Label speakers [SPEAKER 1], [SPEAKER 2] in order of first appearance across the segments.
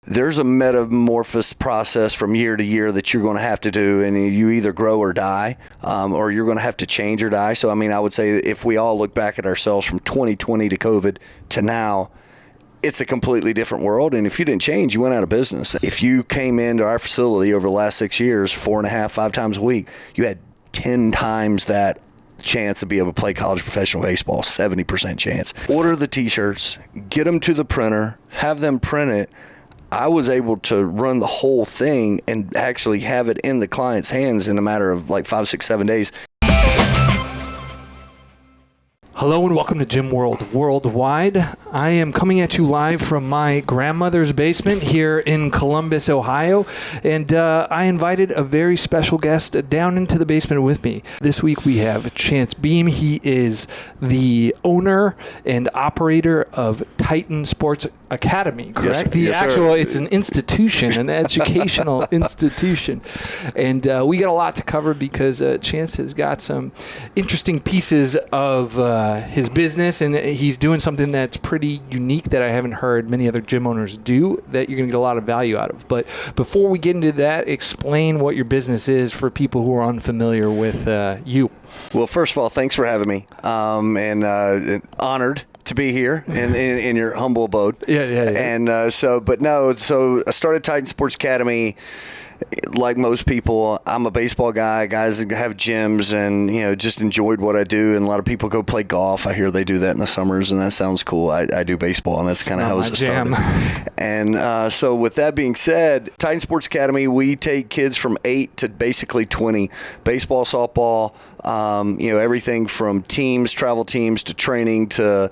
[SPEAKER 1] there's a metamorphosis process from year to year that you're going to have to do, and you either grow or die, or you're going to have to change or die. So, I mean, I would say if we all look back at ourselves from 2020 to COVID to now, it's a completely different world. And if you didn't change, you went out of business. If you came into our facility over the last 6 years, 4.5, 5 times a week, you had 10 times that chance to be able to play college professional baseball, 70% chance. Order the T-shirts, get them to the printer, have them print it. I was able to run the whole thing and actually have it in the client's hands in a matter of like 5, 6, 7 days.
[SPEAKER 2] Hello and welcome to Gym World Worldwide. I am coming at you live from my grandmother's basement here in Columbus, Ohio, and I invited a very special guest down into the basement with me. This week we have Chance Beam. He is the owner and operator of Titan Sports Academy, correct? It's an institution, an educational institution, and we got a lot to cover because Chance has got some interesting pieces of his business, and he's doing something that's pretty unique that I haven't heard many other gym owners do that you're going to get a lot of value out of. But before we get into that, explain what your business is for people who are unfamiliar with you.
[SPEAKER 1] Well, first of all, thanks for having me, and honored to be here in your humble abode.
[SPEAKER 2] Yeah.
[SPEAKER 1] And so I started Titan Sports Academy. Like most people, I'm a baseball guy. Guys have gyms and, just enjoyed what I do. And a lot of people go play golf. I hear they do that in the summers, and that sounds cool. I do baseball, and that's kind of how it started. And so with that being said, Titan Sports Academy, we take kids from 8 to basically 20. Baseball, softball, everything from teams, travel teams, to training, to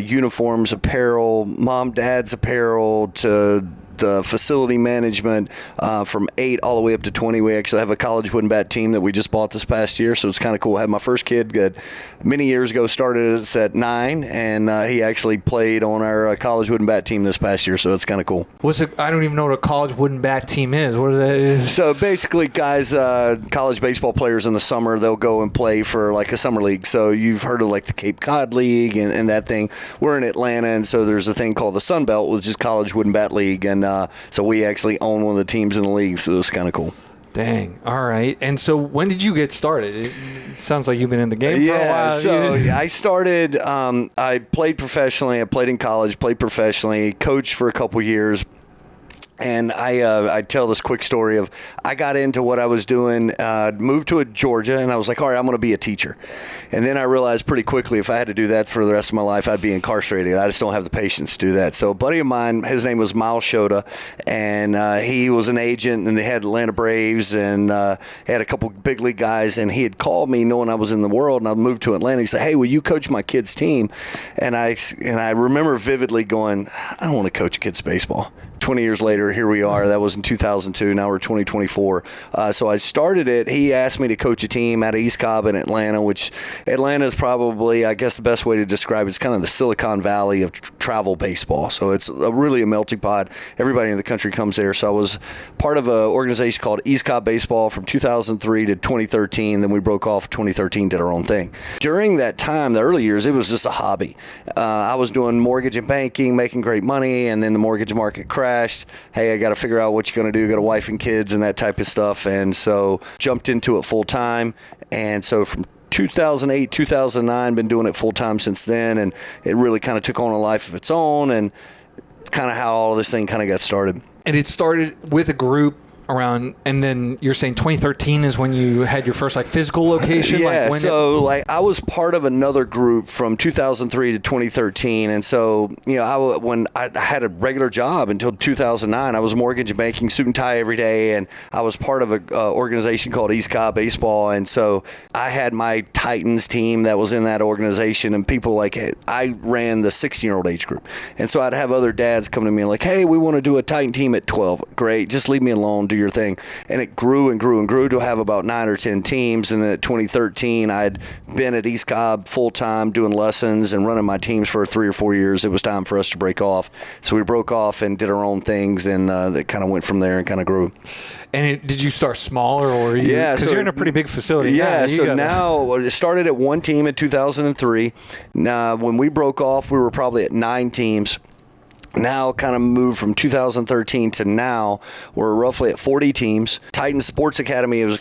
[SPEAKER 1] uniforms, apparel, mom, dad's apparel, to the facility management, from 8 all the way up to 20. We actually have a college wooden bat team that we just bought this past year, so it's kind of cool. I had my first kid many years ago, started us at 9, and he actually played on our college wooden bat team this past year, so it's kind of cool.
[SPEAKER 2] I don't even know what a college wooden bat team is. What that is?
[SPEAKER 1] So basically, guys, college baseball players in the summer, they'll go and play for like a summer league. So you've heard of like the Cape Cod League and that thing. We're in Atlanta, and so there's a thing called the Sun Belt, which is College Wooden Bat League, and so we actually own one of the teams in the league, so it's kind of cool.
[SPEAKER 2] Dang. All right. And so when did you get started? It sounds like you've been in the game for a while.
[SPEAKER 1] So I started, I played professionally. I played in college, played professionally, coached for a couple years. And I tell this quick story of I got into what I was doing, moved to Georgia, and I was like, all right, I'm going to be a teacher. And then I realized pretty quickly if I had to do that for the rest of my life, I'd be incarcerated. I just don't have the patience to do that. So a buddy of mine, his name was Miles Shota, and he was an agent, and they had Atlanta Braves, and had a couple big league guys, and he had called me knowing I was in the world, and I moved to Atlanta. He said, hey, will you coach my kids' team? And I remember vividly going, I don't want to coach kids' baseball. 20 years later, here we are. That was in 2002. Now we're 2024. So I started it. He asked me to coach a team out of East Cobb in Atlanta, which Atlanta is probably, I guess the best way to describe it is kind of the Silicon Valley of travel baseball. So it's really a melting pot. Everybody in the country comes there. So I was part of an organization called East Cobb Baseball from 2003 to 2013. Then we broke off in 2013, did our own thing. During that time, the early years, it was just a hobby. I was doing mortgage and banking, making great money, and then the mortgage market crashed. Hey, I got to figure out what you're going to do. Got a wife and kids and that type of stuff. And so jumped into it full time. And so from 2008, 2009, been doing it full time since then. And it really kind of took on a life of its own. And kind of how all this thing kind of got started.
[SPEAKER 2] And it started with a group around, and then you're saying 2013 is when you had your first physical location?
[SPEAKER 1] Yeah, I was part of another group from 2003 to 2013, and so when I had a regular job until 2009, I was mortgage and banking, suit and tie every day, and I was part of an organization called East Cobb Baseball, and so I had my Titans team that was in that organization, and people I ran the 16-year-old age group, and so I'd have other dads come to me like, hey, we want to do a Titan team at 12. Great, just leave me alone. Do your thing. And it grew and grew and grew to have about 9 or 10 teams. And then at 2013, I'd been at East Cobb full time doing lessons and running my teams for 3 or 4 years. It was time for us to break off. So we broke off and did our own things, and that kind of went from there and kind of grew.
[SPEAKER 2] And did you start smaller, or because you're in a pretty big facility?
[SPEAKER 1] Yeah, now it started at one team in 2003. Now, when we broke off, we were probably at 9 teams. now kind of moved from 2013 to now. We're roughly at 40 teams. Titan Sports Academy has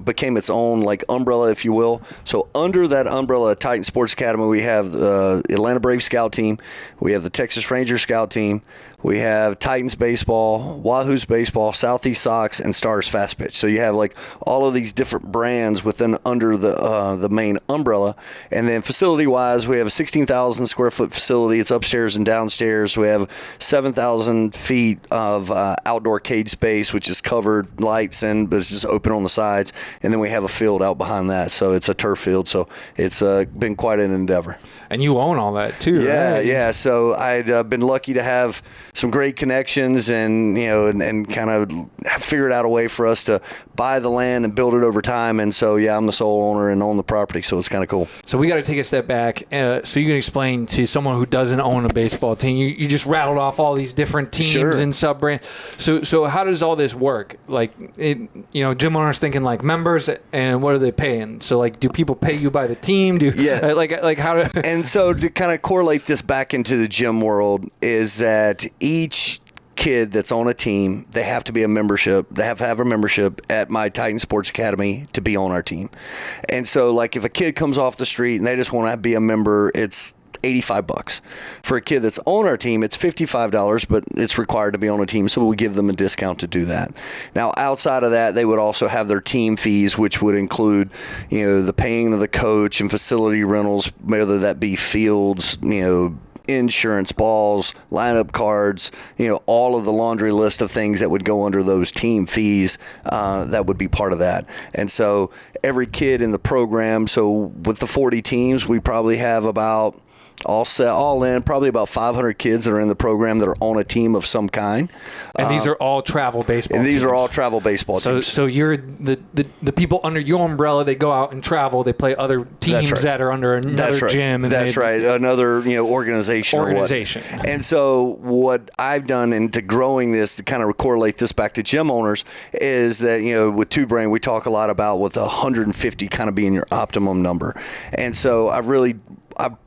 [SPEAKER 1] became its own like umbrella, if you will. So under that umbrella, Titan Sports Academy, we have the Atlanta Braves Scout Team, we have the Texas Rangers Scout Team, we have Titans Baseball, Wahoos Baseball, Southeast Sox, and Stars Fast Pitch. So you have like all of these different brands within under the main umbrella. And then facility-wise, we have a 16,000 square foot facility. It's upstairs and downstairs. We have 7,000 feet of outdoor cage space, which is covered lights but it's just open on the sides. And then we have a field out behind that. So it's a turf field. So it's been quite an endeavor.
[SPEAKER 2] And you own all that too,
[SPEAKER 1] yeah,
[SPEAKER 2] right?
[SPEAKER 1] Yeah. So I'd been lucky to have some great connections and kind of figured out a way for us to buy the land and build it over time. And so, yeah, I'm the sole owner and own the property. So it's kind of cool.
[SPEAKER 2] So we got to take a step back so you can explain to someone who doesn't own a baseball team. You just rattled off all these different teams
[SPEAKER 1] Sure.
[SPEAKER 2] and sub-brands. So how does all this work? Like, gym owners thinking like members, and what are they paying? So like, do people pay you by the team?
[SPEAKER 1] Yeah.
[SPEAKER 2] Like how do...
[SPEAKER 1] And so to kind of correlate this back into the gym world is that each kid that's on a team, they have to be a membership. They have to have a membership at my Titan Sports Academy to be on our team. And so like if a kid comes off the street and they just want to be a member, it's $85. For a kid that's on our team, it's $55, but it's required to be on a team, so we give them a discount to do that. Now, outside of that, they would also have their team fees, which would include, the paying of the coach and facility rentals, whether that be fields, insurance, balls, lineup cards, all of the laundry list of things that would go under those team fees, that would be part of that. And so every kid in the program, so with the 40 teams, we probably have about all in, probably about 500 kids that are in the program that are on a team of some kind.
[SPEAKER 2] And these are all travel baseball
[SPEAKER 1] teams. And these
[SPEAKER 2] teams.
[SPEAKER 1] are all travel baseball teams.
[SPEAKER 2] So you're the people under your umbrella, they go out and travel, they play other teams that are under another gym. And
[SPEAKER 1] That's right. Another organization. And so what I've done into growing this, to kind of correlate this back to gym owners, is that, with Two Brain, we talk a lot about with 150 kind of being your optimum number. And so I've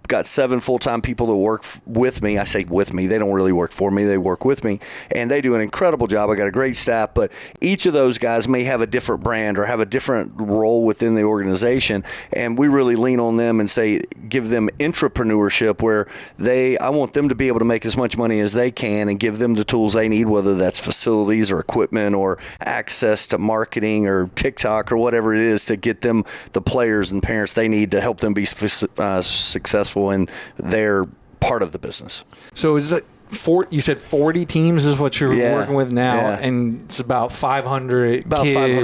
[SPEAKER 1] got 7 full-time people that work with me. I say with me. They don't really work for me. They work with me, and they do an incredible job. I got a great staff, but each of those guys may have a different brand or have a different role within the organization, and we really lean on them and say, give them entrepreneurship where I want them to be able to make as much money as they can and give them the tools they need, whether that's facilities or equipment or access to marketing or TikTok or whatever it is, to get them the players and parents they need to help them be successful in their part of the business.
[SPEAKER 2] So is it you said 40 teams is what you're working with now, and it's about 500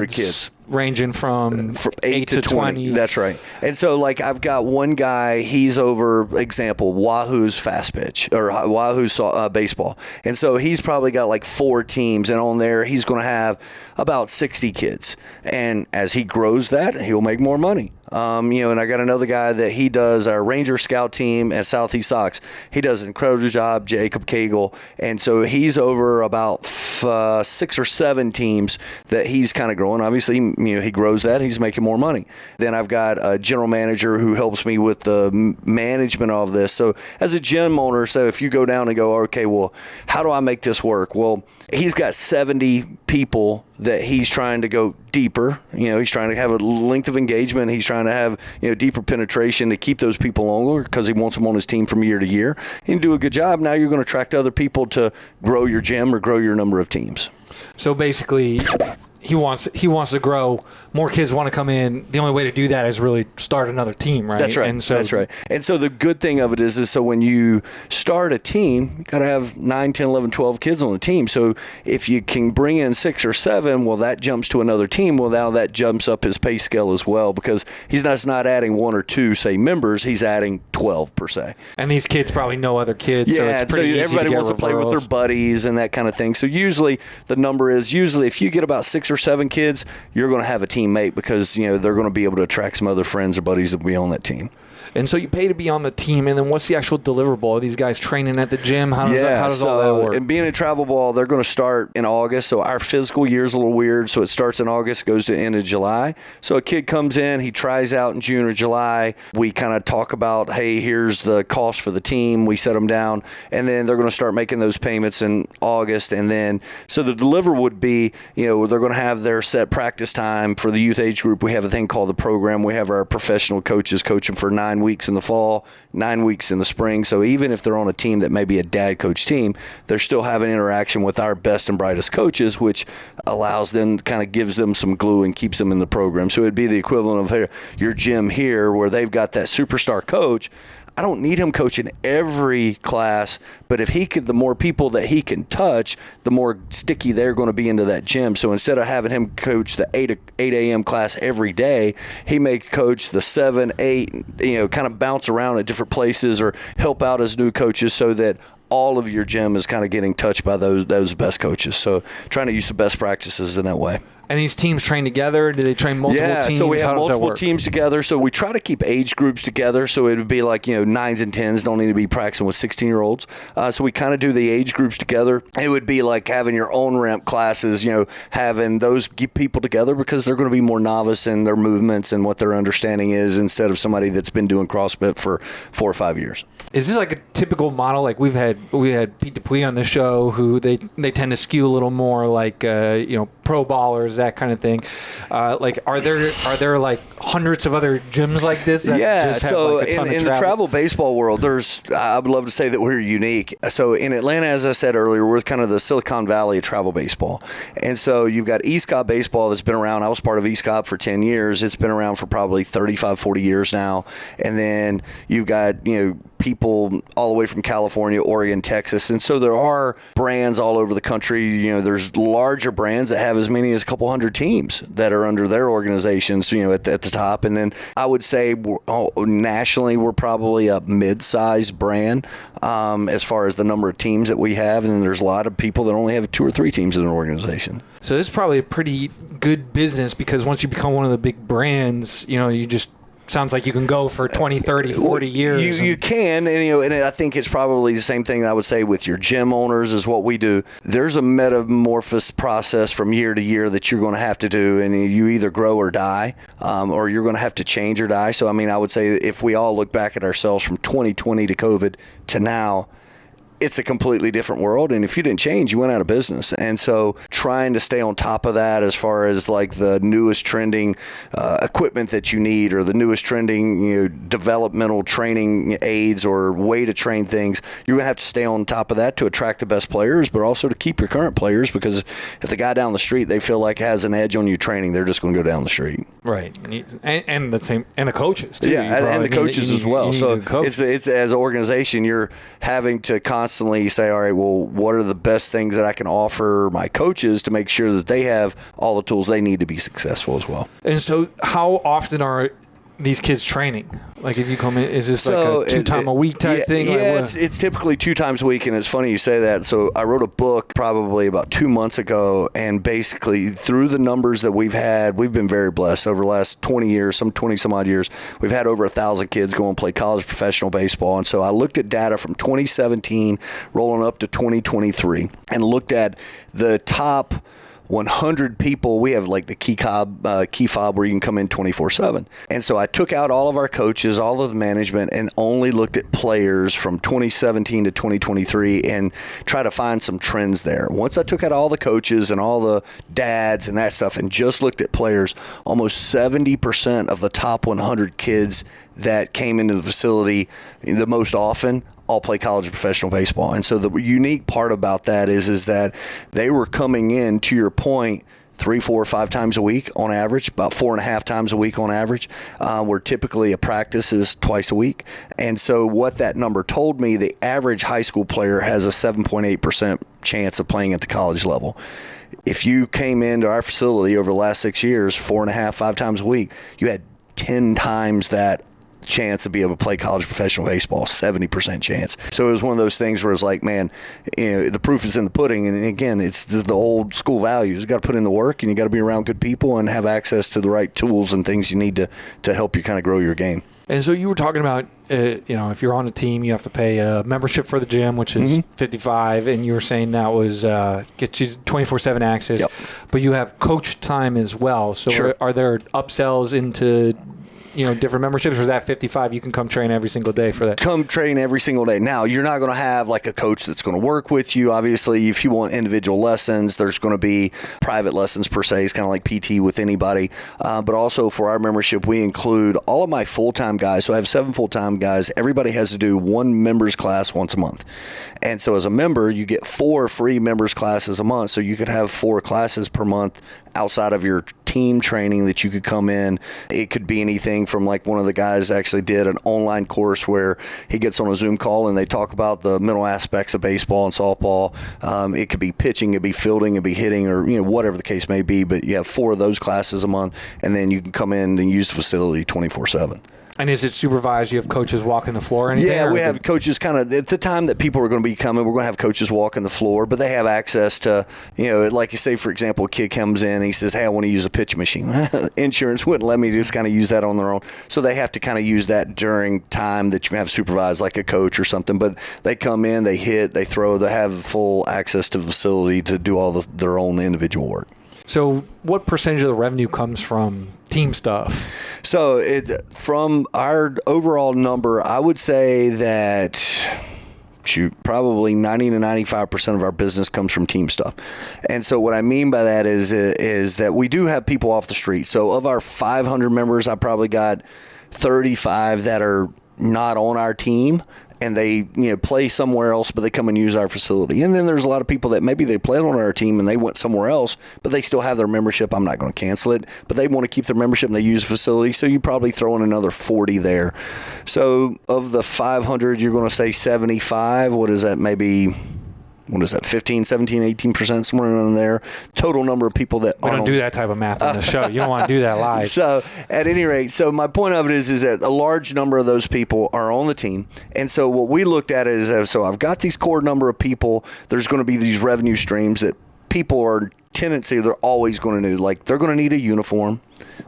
[SPEAKER 2] kids ranging from 8 to 20.
[SPEAKER 1] That's right. And so like I've got one guy, he's over, example, Wahoo's Fast Pitch or Wahoo's baseball. And so he's probably got like 4 teams, and on there he's going to have about 60 kids. And as he grows that, he'll make more money. And I got another guy that he does our Ranger Scout team at Southeast Sox. He does an incredible job, Jacob Cagle. And so he's over about 6 or 7 teams that he's kind of growing. Obviously, he grows that. He's making more money. Then I've got a general manager who helps me with the management of this. So as a gym owner, so if you go down and go, okay, well, how do I make this work? Well, he's got 70 people that he's trying to go deeper. He's trying to have a length of engagement. He's trying to have, deeper penetration to keep those people longer because he wants them on his team from year to year. And do a good job. Now you're going to attract other people to grow your gym or grow your number of teams.
[SPEAKER 2] So basically, he wants to grow. More kids want to come in. The only way to do that is really start another team, right?
[SPEAKER 1] That's right. That's right. And so the good thing of it is so when you start a team, you got to have 9, 10, 11, 12 kids on the team. So if you can bring in 6 or 7, well, that jumps to another team. Well, now that jumps up his pay scale as well, because he's not adding 1 or 2, say, members. He's adding 12 per se.
[SPEAKER 2] And these kids probably know other kids, so it's pretty easy
[SPEAKER 1] everybody
[SPEAKER 2] to get
[SPEAKER 1] wants to play with their buddies and that kind of thing. So usually the number is if you get about 6 or 7 kids, you're going to have a teammate because they're going to be able to attract some other friends or buddies that will be on that team.
[SPEAKER 2] And so you pay to be on the team, and then what's the actual deliverable? Are these guys training at the gym? How does all that work?
[SPEAKER 1] And being a travel ball, they're going to start in August. So our physical year is a little weird. So it starts in August, goes to the end of July. So a kid comes in, he tries out in June or July. We kind of talk about, hey, here's the cost for the team. We set them down, and then they're going to start making those payments in August. And then, so the deliver would be, they're going to have their set practice time for the youth age group. We have a thing called the program. We have our professional coaches coach them for 9 weeks in the fall, 9 weeks in the spring. So even if they're on a team that may be a dad coach team, they're still having interaction with our best and brightest coaches, which allows them, kind of gives them some glue and keeps them in the program. So it'd be the equivalent of your gym here where they've got that superstar coach. I don't need him coaching every class, but if he could, the more people that he can touch, the more sticky they're going to be into that gym. So instead of having him coach the 8 a.m. class every day, he may coach the 7, 8, kind of bounce around at different places or help out as new coaches so that all of your gym is kind of getting touched by those best coaches. So trying to use the best practices in that way.
[SPEAKER 2] And these teams train together? Do they train multiple teams?
[SPEAKER 1] Yeah, so we have multiple teams together. So we try to keep age groups together. So it would be like, 9s and 10s don't need to be practicing with 16-year-olds. So we kind of do the age groups together. It would be like having your own ramp classes, having those people together because they're going to be more novice in their movements and what their understanding is instead of somebody that's been doing CrossFit for 4 or 5 years.
[SPEAKER 2] Is this like a typical model? Like we had Pete Dupuis on the show, who they tend to skew a little more like pro ballers, that kind of thing. Like are there like hundreds of other gyms like this? That just have like a ton of
[SPEAKER 1] in the travel baseball world, I would love to say that we're unique. So in Atlanta, as I said earlier, we're kind of the Silicon Valley of travel baseball, and so you've got ESCOP baseball that's been around. I was part of ESCOP for 10 years. It's been around for probably 35, 40 years now, and then you've got people all the way from California, Oregon, Texas. And so there are brands all over the country. There's larger brands that have as many as a couple hundred teams that are under their organizations, at the top. And then I would say nationally, we're probably a mid-sized brand as far as the number of teams that we have. And then there's a lot of people that only have 2 or 3 teams in an organization.
[SPEAKER 2] So this is probably a pretty good business because once you become one of the big brands, you just sounds like you can go for 20, 30, 40 years.
[SPEAKER 1] You can, and I think it's probably the same thing that I would say with your gym owners is what we do. There's a metamorphosis process from year to year that you're going to have to do, and you either grow or die, or you're going to have to change or die. So, I would say if we all look back at ourselves from 2020 to COVID to now, it's a completely different world, and if you didn't change, you went out of business. And so trying to stay on top of that as far as like the newest trending equipment that you need or the newest trending developmental training aids or way to train things, you're going to have to stay on top of that to attract the best players, but also to keep your current players, because if the guy down the street they feel like has an edge on you training, they're just going to go down the street.
[SPEAKER 2] Right. And the coaches too.
[SPEAKER 1] Yeah, and the coaches as well. So it's as an organization, you're having to constantly say, all right, well, what are the best things that I can offer my coaches to make sure that they have all the tools they need to be successful as well.
[SPEAKER 2] And so how often are these kids training? Like if you come in, is this like a 2 time a week type thing?
[SPEAKER 1] Yeah, it's typically 2 times a week, and it's funny you say that. So I wrote a book probably about 2 months ago, and basically through the numbers that we've been very blessed over the last 20 years, some 20 some odd years. We've had over 1,000 kids go and play college professional baseball, and so I looked at data from 2017 rolling up to 2023 and looked at the top 100 people. We have like the key fob where you can come in 24/7. And so I took out all of our coaches, all of the management, and only looked at players from 2017 to 2023 and try to find some trends there. Once I took out all the coaches and all the dads and that stuff and just looked at players, almost 70% of the top 100 kids that came into the facility the most often all play college professional baseball. And so the unique part about that is that they were coming in, to your point, 3, 4, 5 times a week on average, about 4.5 times a week on average, where typically a practice is twice a week. And so what that number told me, the average high school player has a 7.8% chance of playing at the college level. If you came into our facility over the last 6 years, 4.5, 5 times a week, you had 10 times that chance to be able to play college professional baseball, 70% chance. So it was one of those things where it's like, man, the proof is in the pudding. And again, it's the old school values. You got to put in the work, and you got to be around good people and have access to the right tools and things you need to help you kind of grow your game.
[SPEAKER 2] And so you were talking about, if you're on a team, you have to pay a membership for the gym, which is $55, and you were saying that was gets you 24/7 access.
[SPEAKER 1] Yep.
[SPEAKER 2] But you have coach time as well. So
[SPEAKER 1] Sure.
[SPEAKER 2] are there upsells into different memberships, or is that $55? You can come train every single day for that.
[SPEAKER 1] Come train every single day. Now, you're not going to have like a coach that's going to work with you. Obviously, if you want individual lessons, there's going to be private lessons per se. It's kind of like PT with anybody. But also for our membership, we include all of my full-time guys. So I have 7 full-time guys. Everybody has to do 1 members class once a month. And so as a member, you get 4 free members classes a month. So you could have 4 classes per month outside of your team training that you could come in. It could be anything from, like, one of the guys actually did an online course where he gets on a Zoom call and they talk about the mental aspects of baseball and softball. It could be pitching, it could be fielding, it could be hitting, or whatever the case may be. But you have 4 of those classes a month, and then you can come in and use the facility 24/7.
[SPEAKER 2] And is it supervised? You have coaches walking the floor or anything?
[SPEAKER 1] Yeah, we have coaches kind of at the time that people are going to be coming. We're going to have coaches walking the floor, but they have access to, like you say, for example, a kid comes in and he says, "Hey, I want to use a pitch machine." Insurance wouldn't let me just kind of use that on their own. So they have to kind of use that during time that you can have supervised, like a coach or something. But they come in, they hit, they throw, they have full access to the facility to do all their own individual work.
[SPEAKER 2] So what percentage of the revenue comes from team stuff?
[SPEAKER 1] So from our overall number, I would say that probably 90 to 95% of our business comes from team stuff. And so what I mean by that is that we do have people off the street. So of our 500 members, I probably got 35 that are not on our team, and they play somewhere else, but they come and use our facility. And then there's a lot of people that maybe they played on our team and they went somewhere else, but they still have their membership. I'm not going to cancel it, but they want to keep their membership and they use the facility. So you probably throw in another 40 there. So of the 500, you're going to say 75. What is that? Maybe... What is that, 15, 17, 18%, somewhere around there? Total number of people that
[SPEAKER 2] we don't do that type of math on the show. You don't want to do that live.
[SPEAKER 1] So at any rate, my point of it is that a large number of those people are on the team. And so what we looked at is, so I've got these core number of people. There's going to be these revenue streams that people are they're always going to need. Like, they're going to need a uniform.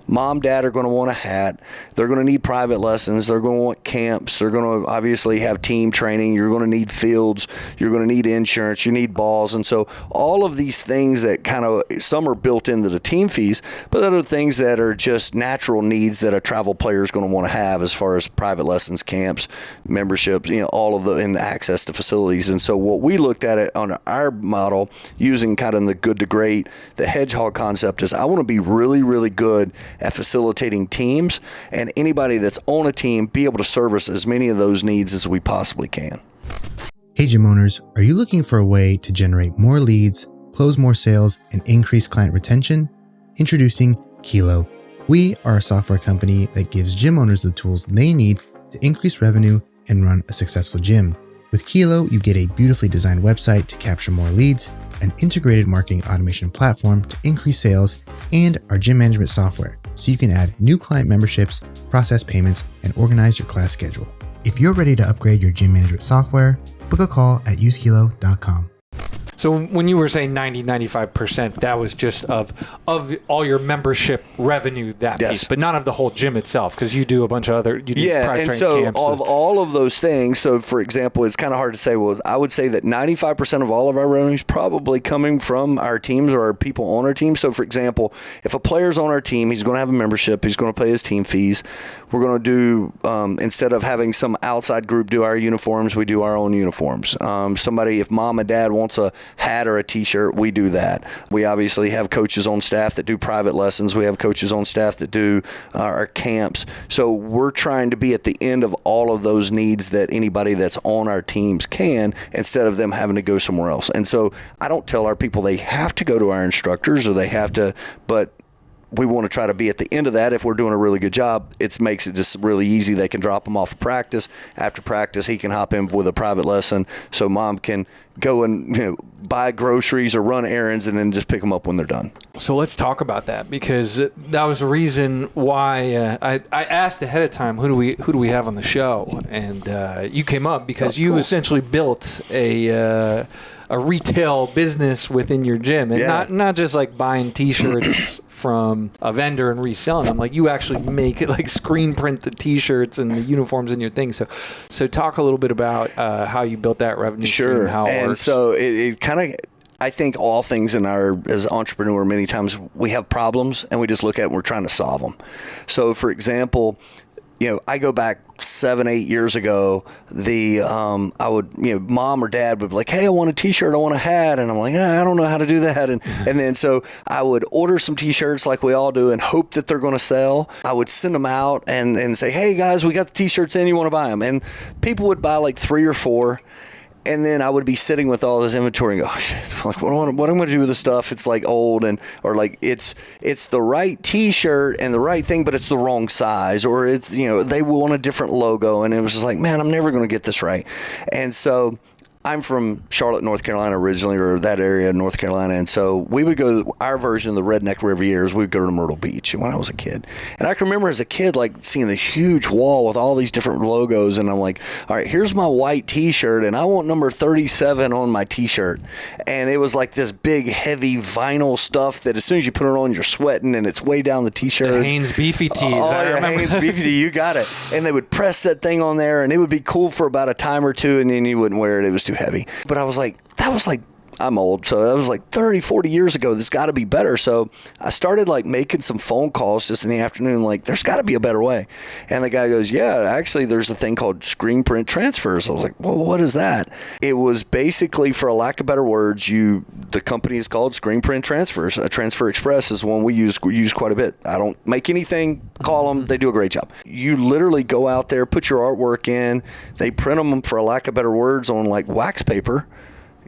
[SPEAKER 1] Mom, dad are going to want a hat. They're going to need private lessons. They're going to want camps. They're going to obviously have team training. You're going to need fields. You're going to need insurance. You need balls. And so all of these things that kind of, some are built into the team fees, but other things that are just natural needs that a travel player is going to want to have as far as private lessons, camps, memberships, all of and access to facilities. And so what we looked at it on our model using kind of the good to great, the hedgehog concept is I want to be really, really good at facilitating teams, and anybody that's on a team be able to service as many of those needs as we possibly can.
[SPEAKER 3] Hey gym owners, are you looking for a way to generate more leads, close more sales, and increase client retention? Introducing Kilo. We are a software company that gives gym owners the tools they need to increase revenue and run a successful gym. With Kilo, you get a beautifully designed website to capture more leads, an integrated marketing automation platform to increase sales, and our gym management software so you can add new client memberships, process payments, and organize your class schedule. If you're ready to upgrade your gym management software, book a call at usekilo.com.
[SPEAKER 2] So when you were saying 90, 95%, that was just of all your membership revenue, that
[SPEAKER 1] Yes.
[SPEAKER 2] piece, but not of the whole gym itself, because you do a bunch of other, you do private
[SPEAKER 1] and
[SPEAKER 2] training
[SPEAKER 1] so
[SPEAKER 2] camps.
[SPEAKER 1] of all of those things, so for example, it's kind of hard to say, well, I would say that 95% of all of our revenue is probably coming from our teams or our people on our team. So for example, if a player's on our team, he's going to have a membership, he's going to pay his team fees. We're going to do, instead of having some outside group do our uniforms, we do our own uniforms. Somebody, if mom and dad wants a hat or a t-shirt, we do that. We obviously have coaches on staff that do private lessons. We have coaches on staff that do our camps. So we're trying to be at the end of all of those needs that anybody that's on our teams can, instead of them having to go somewhere else. And so I don't tell our people they have to go to our instructors or they have to, but we want to try to be at the end of that. If we're doing a really good job, it makes it just really easy. They can drop him off of practice. After practice, he can hop in with a private lesson, so mom can go and buy groceries or run errands and then just pick them up when they're done.
[SPEAKER 2] So let's talk about that, because that was the reason why I asked ahead of time, who do we have on the show, and you came up because you essentially built a retail business within your gym, and not just like buying T-shirts from a vendor and reselling them. Like you actually make it, like screen print the T-shirts and the uniforms in your thing. So talk a little bit about how you built that revenue stream and how it works.
[SPEAKER 1] So it kind of, I think all things in as an entrepreneur, many times we have problems and we just look at it and we're trying to solve them. So for example, I go back 7-8 years ago, I would, mom or dad would be like, hey, I want a T-shirt, I want a hat. And I'm like, I don't know how to do that. And then so I would order some T-shirts like we all do and hope that they're going to sell. I would send them out and say, hey guys, we got the T-shirts in, you want to buy them? And people would buy like 3 or 4. And then I would be sitting with all this inventory and go, oh, shit, like, what am I going to do with this stuff? It's like old or like it's the right T-shirt and the right thing, but it's the wrong size, or it's, they want a different logo. And it was just like, man, I'm never going to get this right. And so I'm from Charlotte, North Carolina originally, or that area of North Carolina. And so we would go, our version of the Redneck Riviera is we would go to Myrtle Beach when I was a kid. And I can remember as a kid, like seeing the huge wall with all these different logos. And I'm like, all right, here's my white T-shirt and I want number 37 on my T-shirt. And it was like this big, heavy vinyl stuff that as soon as you put it on, you're sweating and it's way down the T-shirt.
[SPEAKER 2] The Hanes Beefy Tees.
[SPEAKER 1] Oh, yeah, Hanes Beefy Tee, you got it. And they would press that thing on there and it would be cool for about a time or two and then you wouldn't wear it. It was too heavy. But I was like, I'm old, so that was like 30, 40 years ago. There's got to be better. So I started like making some phone calls just in the afternoon, like there's got to be a better way. And the guy goes, yeah, actually there's a thing called screen print transfers. I was like, well, what is that? It was basically, for a lack of better words, the company is called Screen Print Transfers. Transfer Express is one we use quite a bit. I don't make anything, call them, they do a great job. You literally go out there, put your artwork in, they print them, for a lack of better words, on like wax paper.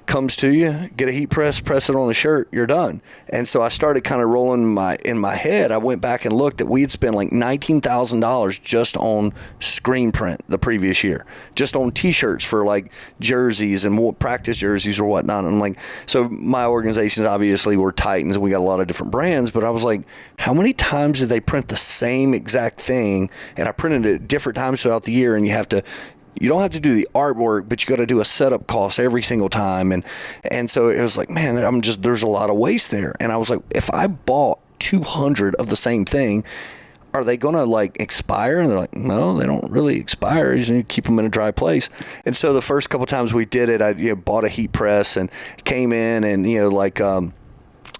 [SPEAKER 1] Comes to you, get a heat press it on the shirt, you're done. And so I started kind of rolling in my head. I went back and looked that we had spent like $19,000 just on screen print the previous year, just on T-shirts for like jerseys and practice jerseys or whatnot. And I'm like, so my organizations obviously were Titans and we got a lot of different brands, but I was like, how many times did they print the same exact thing? And I printed it different times throughout the year, and you don't have to do the artwork, but you got to do a setup cost every single time. And so it was like, man, there's a lot of waste there. And I was like, if I bought 200 of the same thing, are they going to like expire? And they're like, no, they don't really expire. You just need to keep them in a dry place. And so the first couple times we did it, I bought a heat press and came in and,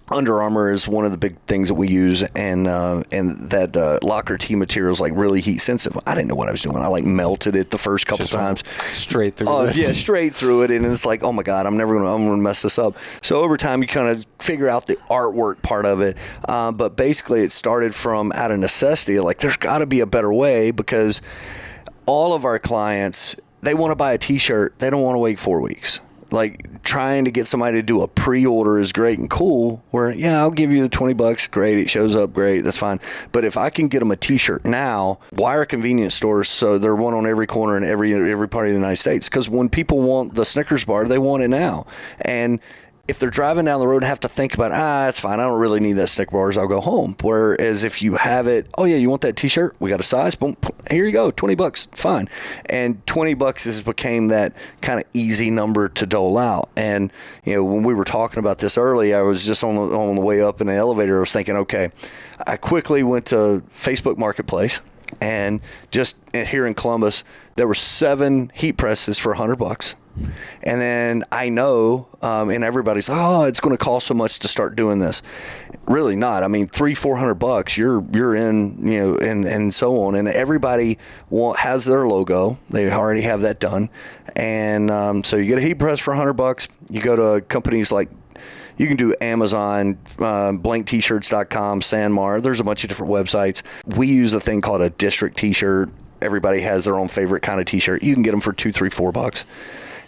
[SPEAKER 1] Under Armour is one of the big things that we use, and that Locker T material is like really heat sensitive. I didn't know what I was doing. I like melted it the first couple times,
[SPEAKER 2] straight through it.
[SPEAKER 1] Yeah, straight through it, and it's like, oh my god, I'm gonna mess this up. So over time, you kind of figure out the artwork part of it, but basically, it started from out of necessity. Like, there's got to be a better way, because all of our clients, they want to buy a T-shirt, they don't want to wait 4 weeks. Like, trying to get somebody to do a pre-order is great and cool, where, yeah, I'll give you the $20, great, it shows up, great, that's fine. But if I can get them a T-shirt now, why are convenience stores so they're one on every corner in every part of the United States? Because when people want the Snickers bar, they want it now. And if they're driving down the road and have to think about, that's fine, I don't really need that Snickers bars, I'll go home. Whereas if you have it, oh yeah, you want that T-shirt? We got a size, boom, here you go, $20, fine. And $20 has became that kind of easy number to dole out. And when we were talking about this early, I was just on the way up in the elevator, I was thinking, okay, I quickly went to Facebook Marketplace, and just here in Columbus, there were 7 heat presses for $100. And then I know, and everybody's, it's going to cost so much to start doing this. Really not. I mean, $300-400, you're in, and so on. And everybody has their logo. They already have that done. And so you get a heat press for $100. You go to companies like, you can do Amazon, BlankTshirts.com, Sanmar. There's a bunch of different websites. We use a thing called a district T-shirt. Everybody has their own favorite kind of T-shirt. You can get them for $2, $3, $4.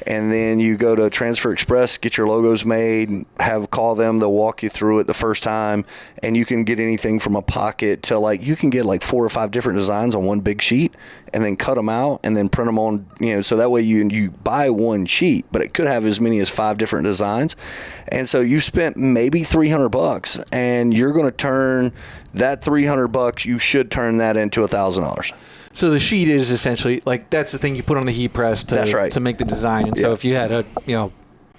[SPEAKER 1] And then you go to Transfer Express, get your logos made, call them, they'll walk you through it the first time, and you can get anything from a pocket to you can get 4 or 5 different designs on one big sheet, and then cut them out and then print them on, so that way you buy one sheet, but it could have as many as 5 different designs. And so you spent maybe $300, and you're going to turn that $300, you should turn that into $1,000.
[SPEAKER 2] So the sheet is essentially that's the thing you put on the heat press to make the design. And so if you had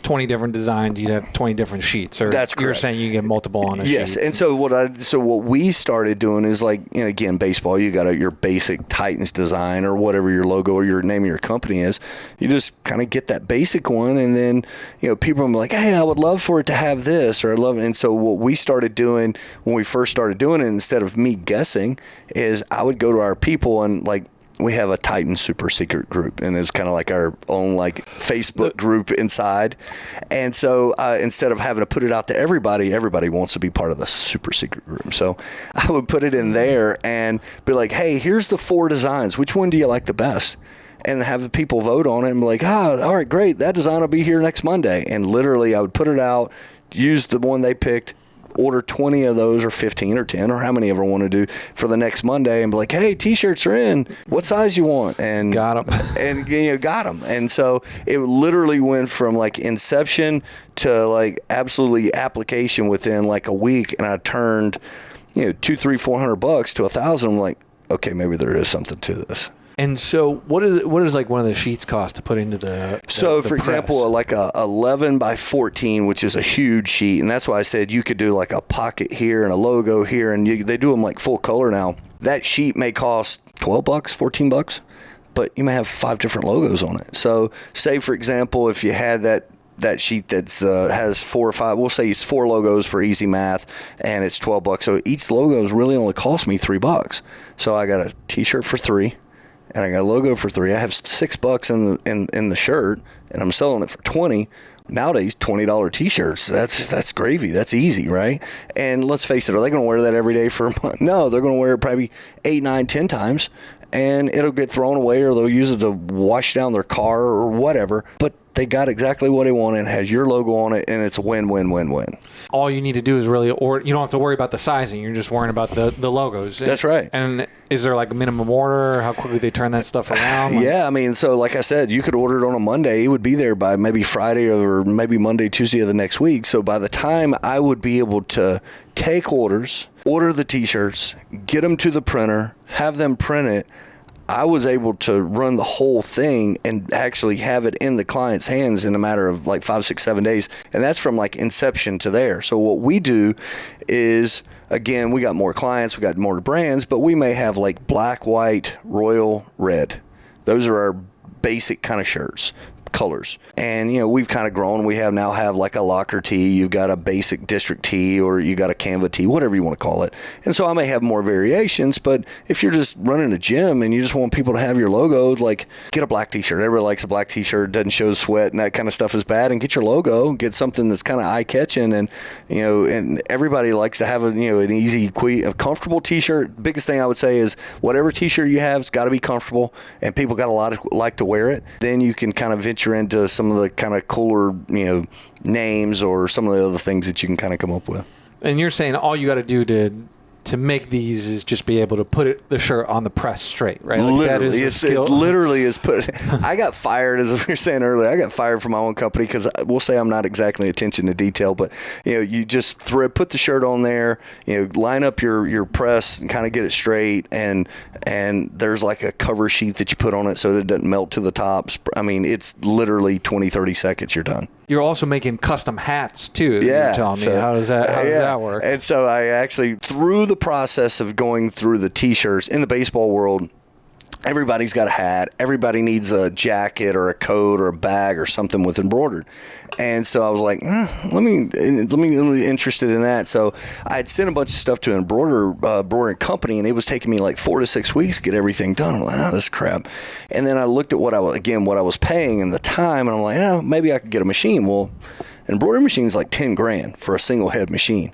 [SPEAKER 2] 20 different designs, you'd have 20 different sheets. Or
[SPEAKER 1] That's correct.
[SPEAKER 2] You're saying you get multiple on a sheet.
[SPEAKER 1] Yes, and so what we started doing is like, again, baseball, you got your basic Titans design or whatever your logo or your name of your company is. You just kind of get that basic one, and then people are like, hey, I would love for it to have this, or I love it. And so what we started doing when we first started doing it, instead of me guessing, is I would go to our people and like, we have a Titan super secret group, and it's kind of like our own like Facebook group inside. And so instead of having to put it out to everybody wants to be part of the super secret group. So I would put it in there and be like, hey, here's the 4 designs. Which one do you like the best? And have the people vote on it and be like, all right, great. That design will be here next Monday. And literally I would put it out, use the one they picked, order 20 of those or 15 or 10 or how many ever want to do for the next Monday, and be like, hey, T-shirts are in. What size you want? And
[SPEAKER 2] got them.
[SPEAKER 1] And got them. And so it literally went from like inception to like absolutely application within like a week, and I turned $200, $300, $400 to $1,000. I'm like, okay, maybe there is something to this.
[SPEAKER 2] And so what is like one of the sheets cost to put into the
[SPEAKER 1] So, for
[SPEAKER 2] press?
[SPEAKER 1] example, like a 11 by 14, which is a huge sheet, and that's why I said you could do like a pocket here and a logo here, and they do them like full color now. That sheet may cost $12, $14, but you may have 5 different logos on it. So, say, for example, if you had that sheet that's has 4 or 5, we'll say it's 4 logos for easy math, and it's $12. So each logo really only cost me $3. So I got a T-shirt for $3. And I got a logo for $3. I have $6 in the shirt, and I'm selling it for $20. Nowadays, $20 T-shirts, that's gravy. That's easy, right? And let's face it, are they going to wear that every day for a month? No, they're going to wear it probably 8, 9, 10 times, and it'll get thrown away, or they'll use it to wash down their car or whatever. But they got exactly what they wanted. It has your logo on it, and it's a win, win, win, win.
[SPEAKER 2] All you need to do is really, or you don't have to worry about the sizing. You're just worrying about the logos.
[SPEAKER 1] That's right.
[SPEAKER 2] And is there like a minimum order? How quickly they turn that stuff around?
[SPEAKER 1] Yeah, I mean, so like I said, you could order it on a Monday. It would be there by maybe Friday or maybe Monday, Tuesday of the next week. So by the time I would be able to take orders, order the T-shirts, get them to the printer, have them print it, I was able to run the whole thing and actually have it in the client's hands in a matter of like 5, 6, 7 days. And that's from like inception to there. So what we do is, again, we got more clients, we got more brands, but we may have like black, white, royal, red. Those are our basic kind of shirts. Colors. And we've kind of grown. We now have like a locker tee, you've got a basic district tee, or you got a Canva tee, whatever you want to call it. And so I may have more variations, but if you're just running a gym and you just want people to have your logo, like get a black t-shirt. Everybody likes a black t-shirt, doesn't show sweat and that kind of stuff is bad, and get your logo, get something that's kind of eye-catching, and and everybody likes to have an easy, a comfortable t-shirt. Biggest thing I would say is whatever t-shirt you have, it's got to be comfortable, and people got a lot of like to wear it. Then you can kind of venture into some of the kind of cooler, names or some of the other things that you can kind of come up with.
[SPEAKER 2] And you're saying all you got to do to make these is just be able to put the shirt on the press straight, right? Like
[SPEAKER 1] literally, it literally is put. I got fired, as we were saying earlier. I got fired from my own company because we'll say I'm not exactly attention to detail, but you just put the shirt on there, line up your press and kind of get it straight, and there's like a cover sheet that you put on it so that it doesn't melt to the top. I mean, it's literally 20, 30 seconds, you're done.
[SPEAKER 2] You're also making custom hats too.
[SPEAKER 1] Yeah.
[SPEAKER 2] You're telling me. How does that work?
[SPEAKER 1] And so I actually, through the process of going through the T-shirts in the baseball world, everybody's got a hat. Everybody needs a jacket or a coat or a bag or something with embroidered. And so I was like, let me interested in that. So I had sent a bunch of stuff to an embroidering company, and it was taking me like 4 to 6 weeks to get everything done. I'm like, this crap. And then I looked at what I was paying and the time, and I'm like, maybe I could get a machine. Well, an embroidery machine is like $10,000 for a single head machine.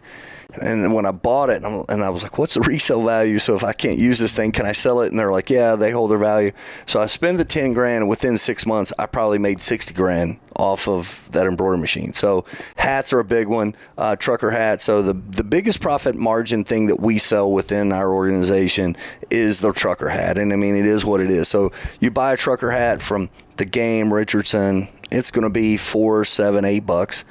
[SPEAKER 1] And when I bought it, and I was like, what's the resale value? So if I can't use this thing, can I sell it? And they're like, yeah, they hold their value. So I spent the $10,000, and within 6 months, I probably made $60,000 off of that embroidery machine. So hats are a big one, trucker hats. So the biggest profit margin thing that we sell within our organization is the trucker hat. And I mean, it is what it is. So you buy a trucker hat from The Game, Richardson, it's going to be $4, $7, $8.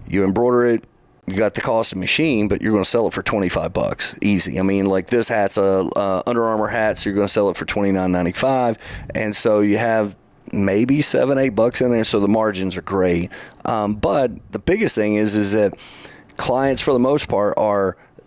[SPEAKER 1] You embroider it. You got the cost of machine, but you're going to sell it for $25 easy. I mean, like this hat's a Under Armour hat, so you're going to sell it for $29.95, and so you have maybe $7-8 in there, so the margins are great. But the biggest thing is that clients, for the most part,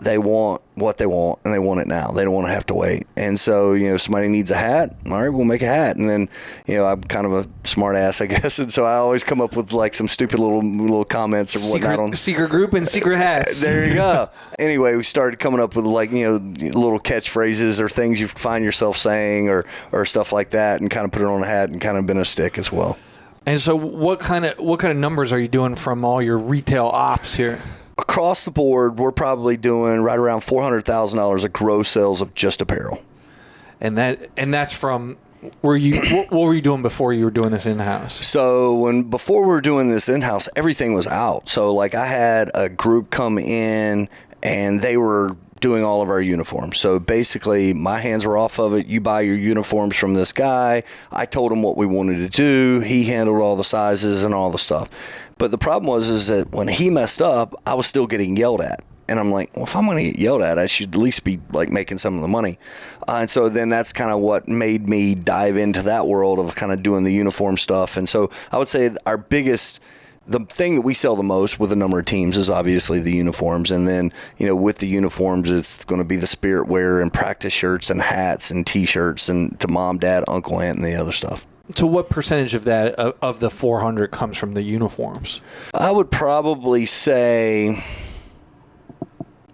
[SPEAKER 1] they want what they want, and they want it now. They don't want to have to wait. And so, somebody needs a hat. All right, we'll make a hat. And then, I'm kind of a smart ass, I guess. And so I always come up with like some stupid little comments or whatnot.
[SPEAKER 2] Secret group and secret hats.
[SPEAKER 1] There you go. Anyway, we started coming up with like, little catchphrases or things you find yourself saying or stuff like that, and kind of put it on a hat and kind of been a stick as well.
[SPEAKER 2] And so what kind of numbers are you doing from all your retail ops here?
[SPEAKER 1] Across the board, we're probably doing right around $400,000 of gross sales of just apparel.
[SPEAKER 2] And that's from what were you doing before you were doing this in-house?
[SPEAKER 1] So before we were doing this in-house, everything was out. So like I had a group come in and they were doing all of our uniforms. So basically my hands were off of it. You buy your uniforms from this guy. I told him what we wanted to do. He handled all the sizes and all the stuff. But the problem was that when he messed up, I was still getting yelled at. And I'm like, well, if I'm going to get yelled at, I should at least be like making some of the money. And so then that's kind of what made me dive into that world of kind of doing the uniform stuff. And so I would say the thing that we sell the most with a number of teams is obviously the uniforms. And then, with the uniforms, it's going to be the spirit wear and practice shirts and hats and T-shirts and to mom, dad, uncle, aunt, and the other stuff.
[SPEAKER 2] So what percentage of that, of the 400, comes from the uniforms?
[SPEAKER 1] I would probably say,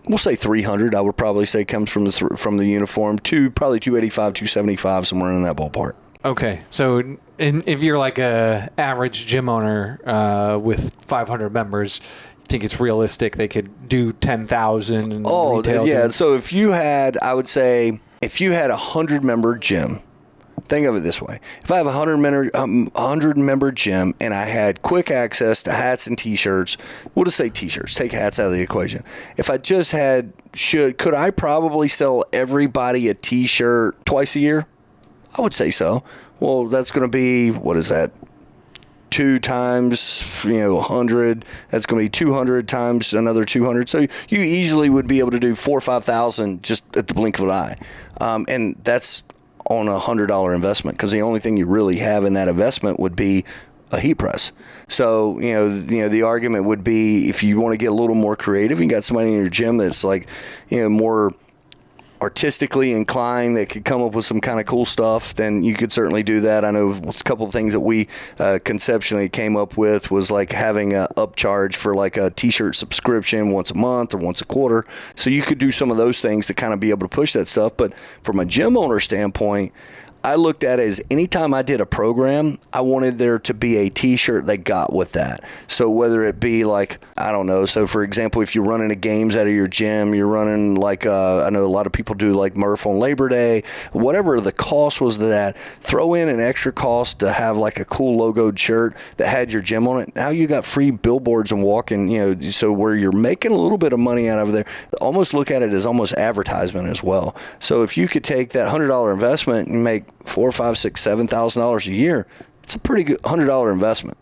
[SPEAKER 1] we'll say 300. I would probably say comes from the uniform to probably 285, 275, somewhere in that ballpark.
[SPEAKER 2] Okay, so if you're like a average gym owner with 500 members, you think it's realistic they could do 10,000?
[SPEAKER 1] Oh, yeah. So if you had, I would say, if you had a 100-member gym. Think of it this way. If I have a 100-member gym and I had quick access to hats and T-shirts, we'll just say T-shirts, take hats out of the equation. If I just could I probably sell everybody a T-shirt twice a year? I would say so. Well, that's going to be, what is that? 2 times 100. That's going to be 200 times another 200. So you easily would be able to do 4,000 or 5,000 just at the blink of an eye. And that's on $100 investment, because the only thing you really have in that investment would be a heat press. So the argument would be, if you want to get a little more creative, you got somebody in your gym that's like more artistically inclined that could come up with some kind of cool stuff, then you could certainly do that. I know a couple of things that we conceptually came up with was like having a upcharge for like a T-shirt subscription once a month or once a quarter. So you could do some of those things to kind of be able to push that stuff. But from a gym owner standpoint, I looked at it as anytime I did a program, I wanted there to be a T-shirt that got with that. So whether it be like, I don't know. So for example, if you're running a games out of your gym, you're running like, I know a lot of people do like Murph on Labor Day, whatever the cost was to that, throw in an extra cost to have like a cool logoed shirt that had your gym on it. Now you got free billboards and walking, so where you're making a little bit of money out of there, almost look at it as almost advertisement as well. So if you could take that $100 investment and make $4,000, $5,000, $6,000, $7,000 a year, it's a pretty good $100 investment.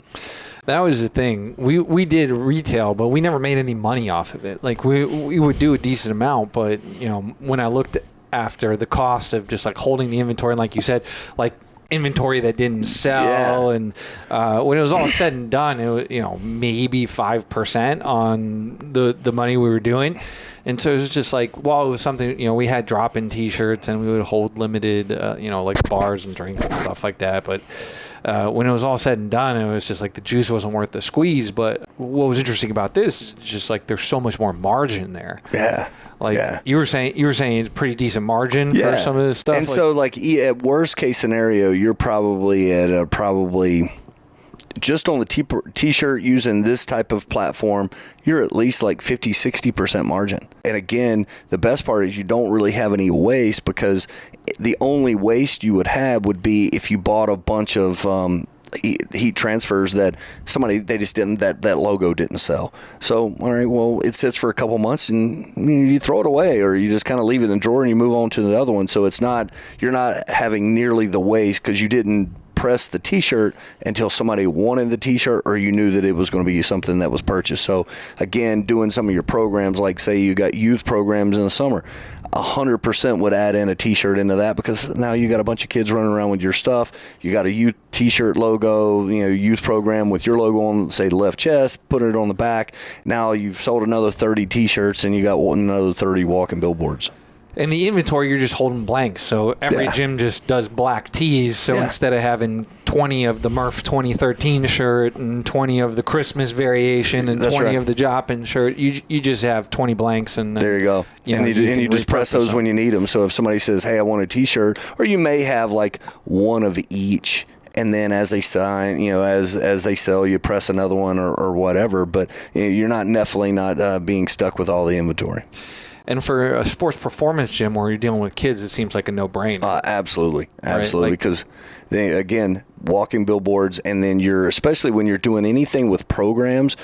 [SPEAKER 2] That was the thing. We did retail, but we never made any money off of it. Like we would do a decent amount, but when I looked after the cost of just like holding the inventory, and like you said, like inventory that didn't sell, and when it was all said and done, it was maybe 5% on the money we were doing. And so it was just like, well, it was something, we had drop-in T-shirts and we would hold limited, like bars and drinks and stuff like that. But when it was all said and done, it was just like the juice wasn't worth the squeeze. But what was interesting about this is just like there's so much more margin there.
[SPEAKER 1] Yeah.
[SPEAKER 2] Like you were saying it's pretty decent margin for some of this stuff.
[SPEAKER 1] And so like at worst case scenario, you're probably at just on the T-shirt using this type of platform, you're at least like 50-60% margin. And again, the best part is you don't really have any waste, because the only waste you would have would be if you bought a bunch of heat transfers that that logo didn't sell. So, all right, well, it sits for a couple months and you throw it away, or you just kind of leave it in the drawer and you move on to the other one. So you're not having nearly the waste, because you didn't press the T-shirt until somebody wanted the T-shirt or you knew that it was going to be something that was purchased. So again, doing some of your programs, like say you got youth programs in the summer, 100% would add in a T-shirt into that, because now you got a bunch of kids running around with your stuff. You got a youth T-shirt logo, youth program with your logo on, say, the left chest, put it on the back. Now you've sold another 30 T-shirts and you got another 30 walking billboards.
[SPEAKER 2] In the inventory, you're just holding blanks. So every gym just does black tees. So instead of having 20 of the Murph 2013 shirt and 20 of the Christmas variation and 20 of the Joppin shirt, you just have 20 blanks. And
[SPEAKER 1] there you go. And you just press those when you need them. So if somebody says, hey, I want a T-shirt, or you may have like one of each. And then as they sign, as they sell, you press another one or whatever. But you're definitely not being stuck with all the inventory.
[SPEAKER 2] And for a sports performance gym where you're dealing with kids, it seems like a no-brainer.
[SPEAKER 1] Absolutely. Because, again, walking billboards, and then especially when you're doing anything with programs,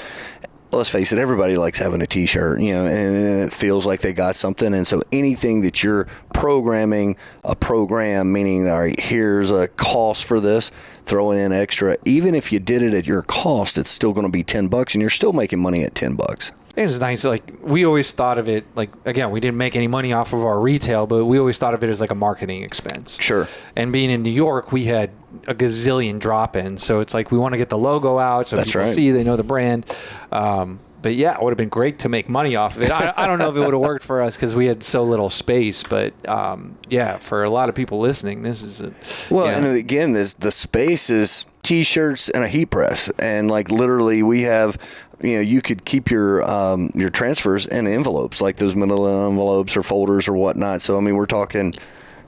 [SPEAKER 1] let's face it, everybody likes having a T-shirt, and it feels like they got something. And so anything that you're programming a program, meaning, all right, here's a cost for this, throw in extra. Even if you did it at your cost, it's still going to be $10, and you're still making money at $10.
[SPEAKER 2] It's nice. Like, we always thought of it, like, again, we didn't make any money off of our retail, but we always thought of it as like a marketing expense.
[SPEAKER 1] Sure.
[SPEAKER 2] And being in New York, we had a gazillion drop-ins. So it's like we want to get the logo out so people see, they know the brand. But yeah, it would have been great to make money off of it. I don't know if it would have worked for us because we had so little space. But yeah, for a lot of people listening, this is it.
[SPEAKER 1] Well, and again, the space is T-shirts and a heat press. And like literally we have, you could keep your transfers in envelopes, like those manila envelopes or folders or whatnot. So, I mean, we're talking,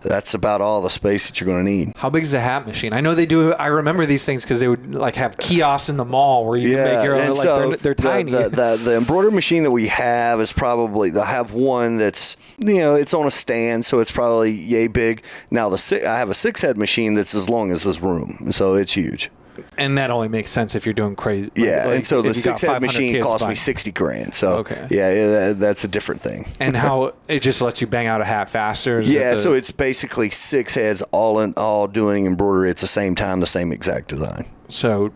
[SPEAKER 1] that's about all the space that you're going to need.
[SPEAKER 2] How big is the hat machine? I know they do. I remember these things because they would like have kiosks in the mall where you can make your own. Like, so they're tiny.
[SPEAKER 1] The embroidery machine that we have is probably, they'll have one that's, it's on a stand, so it's probably yay big. Now I have a 6-head machine that's as long as this room, so it's huge.
[SPEAKER 2] And that only makes sense if you're doing crazy.
[SPEAKER 1] Yeah, and so the 6-head machine cost me $60,000. So yeah, that's a different thing.
[SPEAKER 2] And how it just lets you bang out a hat faster.
[SPEAKER 1] Yeah, so it's basically 6 heads all doing embroidery at the same time, the same exact design.
[SPEAKER 2] So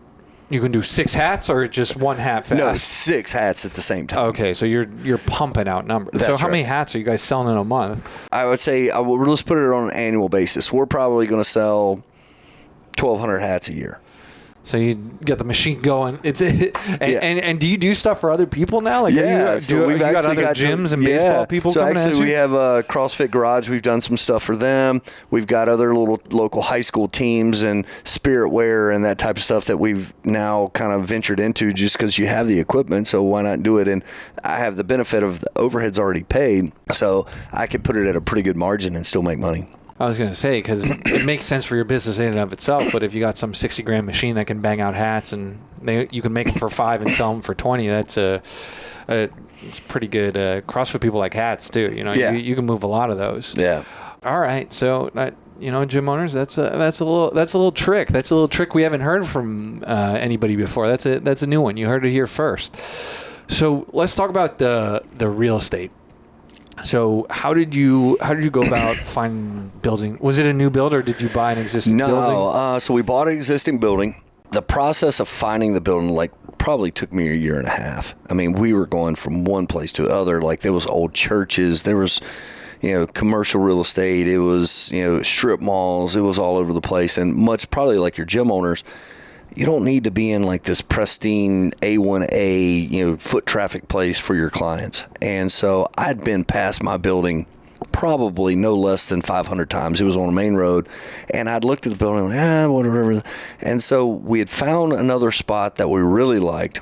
[SPEAKER 2] you can do 6 hats or just one hat fast?
[SPEAKER 1] No, 6 hats at the same time.
[SPEAKER 2] Okay, so you're pumping out numbers.
[SPEAKER 1] That's
[SPEAKER 2] so how many hats are you guys selling in a month?
[SPEAKER 1] I would say, let's put it on an annual basis. We're probably going to sell 1,200 hats a year.
[SPEAKER 2] So you get the machine going. And do you do stuff for other people now? Like,
[SPEAKER 1] so we've
[SPEAKER 2] got other gyms and baseball people coming at you? So actually we have a CrossFit Garage. We've done some stuff for them. We've got other little local high school teams and Spirit Wear and that type of stuff that we've now kind of ventured into just because you have the equipment. So why not do it? And I have the benefit of the overhead's already paid, so I could put it at a pretty good margin and still make money. I was going to say, because it makes sense for your business in and of itself, but if you got some $60,000 machine that can bang out hats and you can make them for $5 and sell them for $20, it's pretty good. CrossFit people like hats too. You can move a lot of those.
[SPEAKER 1] Yeah.
[SPEAKER 2] All right, so gym owners, that's a little trick. That's a little trick we haven't heard from anybody before. That's a new one. You heard it here first. So let's talk about the real estate. So how did you go about finding building? Was it a new build or did you buy an existing building?
[SPEAKER 1] No, so we bought an existing building. The process of finding the building probably took me a year and a half. I mean, we were going from one place to other. Like there was old churches, there was commercial real estate, it was strip malls, it was all over the place. And much probably like your gym owners, you don't need to be in like this pristine A1A, foot traffic place for your clients. And so I'd been past my building probably no less than 500 times. It was on a main road, and I'd looked at the building like, whatever. And so we had found another spot that we really liked,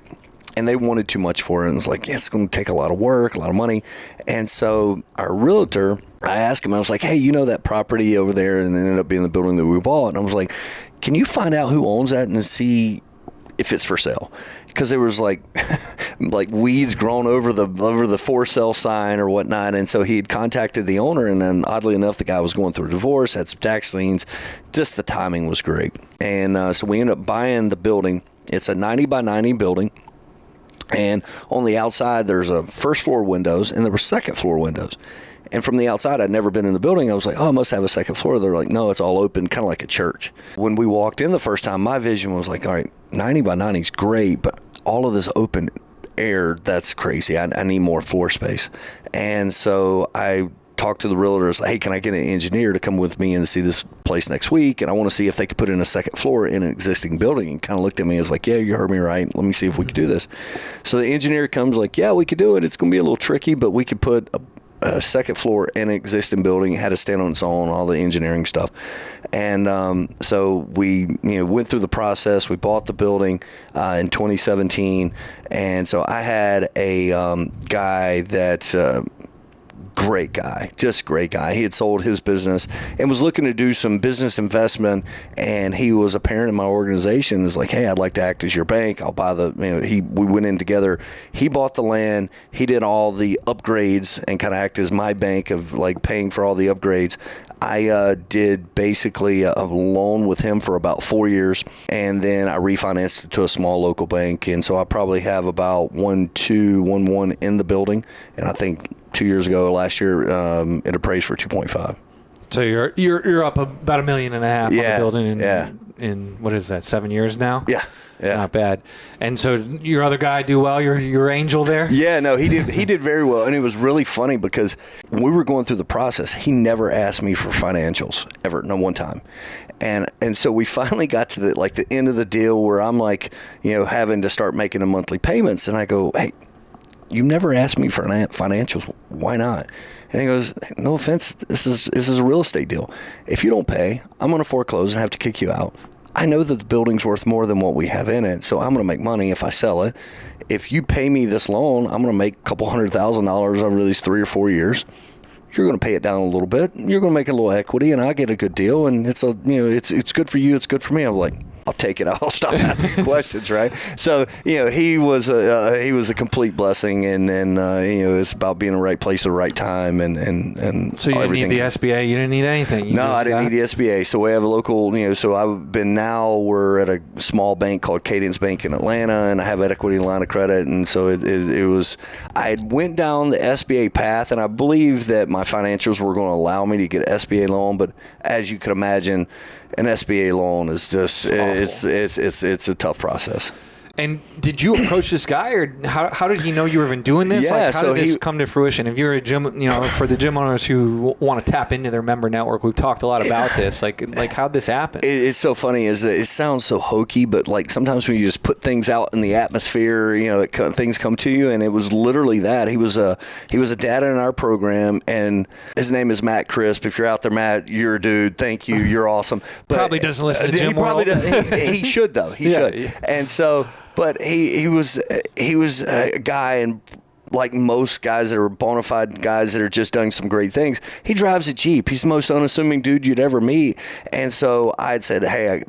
[SPEAKER 1] and they wanted too much for it. And it's like, it's going to take a lot of work, a lot of money. And so our realtor, I asked him, I was like, hey, that property over there? And it ended up being the building that we bought. And I was like, can you find out who owns that and see if it's for sale? Because there was like weeds grown over the for sale sign or whatnot. And so he had contacted the owner, and then oddly enough, the guy was going through a divorce, had some tax liens. Just the timing was great. And so we ended up buying the building. It's a 90 by 90 building. And on the outside, there's a first floor windows and there were second floor windows. And from the outside, I'd never been in the building. I was like, oh, I must have a second floor. They're like, no, it's all open, kind of like a church. When we walked in the first time, my vision was like, all right, 90 by 90 is great, but all of this open air, that's crazy. I need more floor space. And so I talked to the realtors, hey, can I get an engineer to come with me and see this place next week? And I want to see if they could put in a second floor in an existing building. And kind of looked at me and was like, yeah, you heard me right. Let me see if we could do this. So the engineer comes like, yeah, we could do it. It's going to be a little tricky, but we could put a second floor in an existing building. It had to stand on its own, all the engineering stuff. And so we went through the process. We bought the building in 2017. And so I had a guy that great guy, just great guy. He had sold his business and was looking to do some business investment, and he was a parent in my organization. Is like, hey, I'd like to act as your bank. I'll buy we went in together. He bought the land. He did all the upgrades and kind of act as my bank of like paying for all the upgrades. I did basically a loan with him for about 4 years, and then I refinanced it to a small local bank. And so I probably have about 1.1 in the building, and I think 2 years ago, last year, it appraised for 2.5.
[SPEAKER 2] So you're up about $1.5 million on the building in what is that, 7 years now?
[SPEAKER 1] Yeah.
[SPEAKER 2] Not bad. And so your other guy do well, your angel there?
[SPEAKER 1] Yeah, no, he did very well. And it was really funny because when we were going through the process, he never asked me for financials ever, no one time. And so we finally got to the end of the deal where I'm like, having to start making the monthly payments, and I go, hey, you never asked me for financials. Why not? And he goes, no offense, this is a real estate deal. If you don't pay, I'm going to foreclose and have to kick you out. I know that the building's worth more than what we have in it, so I'm going to make money if I sell it. If you pay me this loan, I'm going to make a couple $100,000 over these 3 or 4 years. You're going to pay it down a little bit. You're going to make a little equity, and I get a good deal. And it's good for you. It's good for me. I'm like, I'll take it. I'll stop asking questions, right? So he was a complete blessing, and it's about being in the right place at the right time, and
[SPEAKER 2] so you didn't need the SBA. You didn't need anything.
[SPEAKER 1] I didn't need the SBA. So we have a local. So we're at a small bank called Cadence Bank in Atlanta, and I have an equity line of credit, and so it was. I went down the SBA path, and I believe that my financials were going to allow me to get an SBA loan, but as you can imagine, an SBA loan is just it's a tough process.
[SPEAKER 2] And did you approach this guy, or how did he know you were even doing this?
[SPEAKER 1] Yeah,
[SPEAKER 2] how did this come to fruition? If you're a gym, for the gym owners who want to tap into their member network, we've talked a lot about this. Like how'd this happen?
[SPEAKER 1] It's so funny. It sounds so hokey, but like sometimes when you just put things out in the atmosphere, things come to you. And it was literally that. He was a data in our program, and his name is Matt Crisp. If you're out there, Matt, you're a dude. Thank you. You're awesome. But
[SPEAKER 2] probably doesn't listen to Jim
[SPEAKER 1] He probably does. He should though. He should. Yeah. And so. But he was a guy, and like most guys that are bona fide guys that are just doing some great things, he drives a Jeep. He's the most unassuming dude you'd ever meet. And so I had said, hey,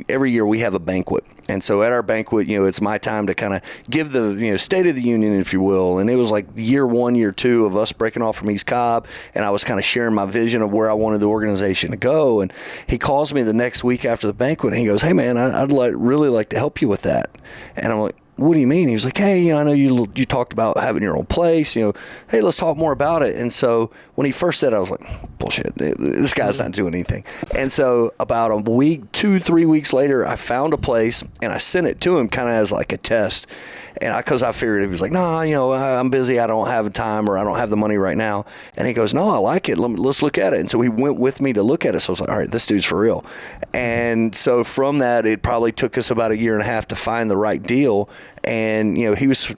[SPEAKER 1] every year we have a banquet. And so at our banquet, it's my time to kind of give the, State of the Union, if you will. And it was like year 1, year 2 of us breaking off from East Cobb. And I was kind of sharing my vision of where I wanted the organization to go. And he calls me the next week after the banquet, and he goes, hey, man, I'd really like to help you with that. And I'm like, what do you mean? He was like, hey, I know you talked about having your own place, hey, let's talk more about it. And so when he first said it, I was like, bullshit, this guy's not doing anything. And so about a week, 2-3 weeks later, I found a place, and I sent it to him kind of as like a test. And because I figured he was like, no, I'm busy. I don't have time, or I don't have the money right now. And he goes, no, I like it. Let's look at it. And so he went with me to look at it. So I was like, all right, this dude's for real. And so from that, it probably took us about 1.5 years to find the right deal. And, he was,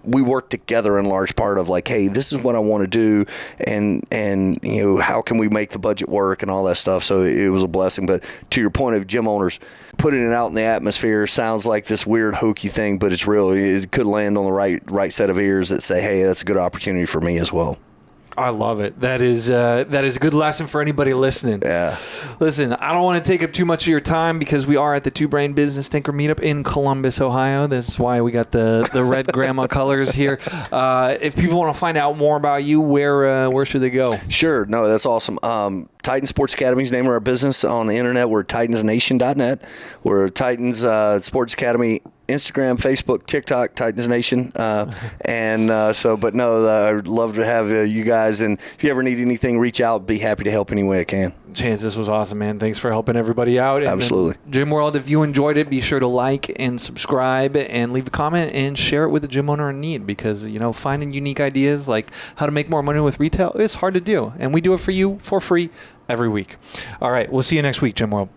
[SPEAKER 1] we worked together in large part of like, hey, this is what I want to do, and how can we make the budget work and all that stuff. So it was a blessing. But to your point of gym owners, putting it out in the atmosphere sounds like this weird hokey thing, but it's real. It could land on the right set of ears that say, hey, that's a good opportunity for me as well.
[SPEAKER 2] I love it. That is a good lesson for anybody listening.
[SPEAKER 1] Yeah.
[SPEAKER 2] Listen, I don't want to take up too much of your time because we are at the Two Brain Business Thinker meetup in Columbus, Ohio. That's why we got the red grandma colors here. If people want to find out more about you, where should they go?
[SPEAKER 1] Sure. No, that's awesome. Titan Sports Academy is the name of our business on the internet. We're titansnation.net. We're Titans Sports Academy Instagram, Facebook, TikTok, Titans Nation. But no, I'd love to have you guys. And if you ever need anything, reach out. Be happy to help any way I can.
[SPEAKER 2] Chance, this was awesome, man. Thanks for helping everybody out. And
[SPEAKER 1] Absolutely.
[SPEAKER 2] Gym World, if you enjoyed it, be sure to like and subscribe and leave a comment and share it with a gym owner in need, because, finding unique ideas like how to make more money with retail is hard to do. And we do it for you for free every week. All right. We'll see you next week, Gym World.